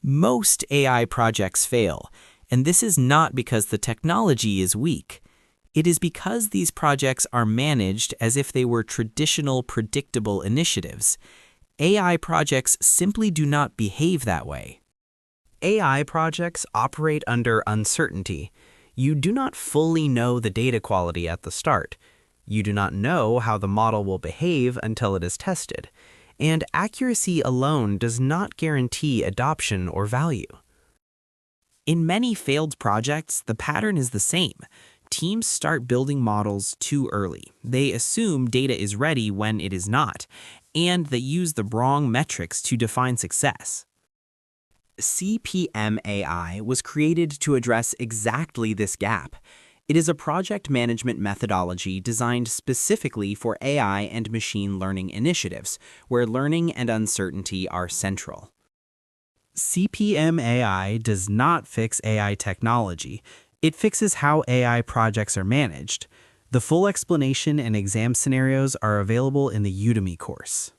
Most AI projects fail, and this is not because the technology is weak. It is because these projects are managed as if they were traditional, predictable initiatives. AI projects simply do not behave that way. AI projects operate under uncertainty. You do not fully know the data quality at the start. You do not know how the model will behave until it is tested. And accuracy alone does not guarantee adoption or value. In many failed projects, the pattern is the same. Teams start building models too early. They assume data is ready when it is not, and they use the wrong metrics to define success. CPMAI was created to address exactly this gap. It is a project management methodology designed specifically for AI and machine learning initiatives, where learning and uncertainty are central. CPMAI does not fix AI technology. It fixes how AI projects are managed. The full explanation and exam scenarios are available in the Udemy course.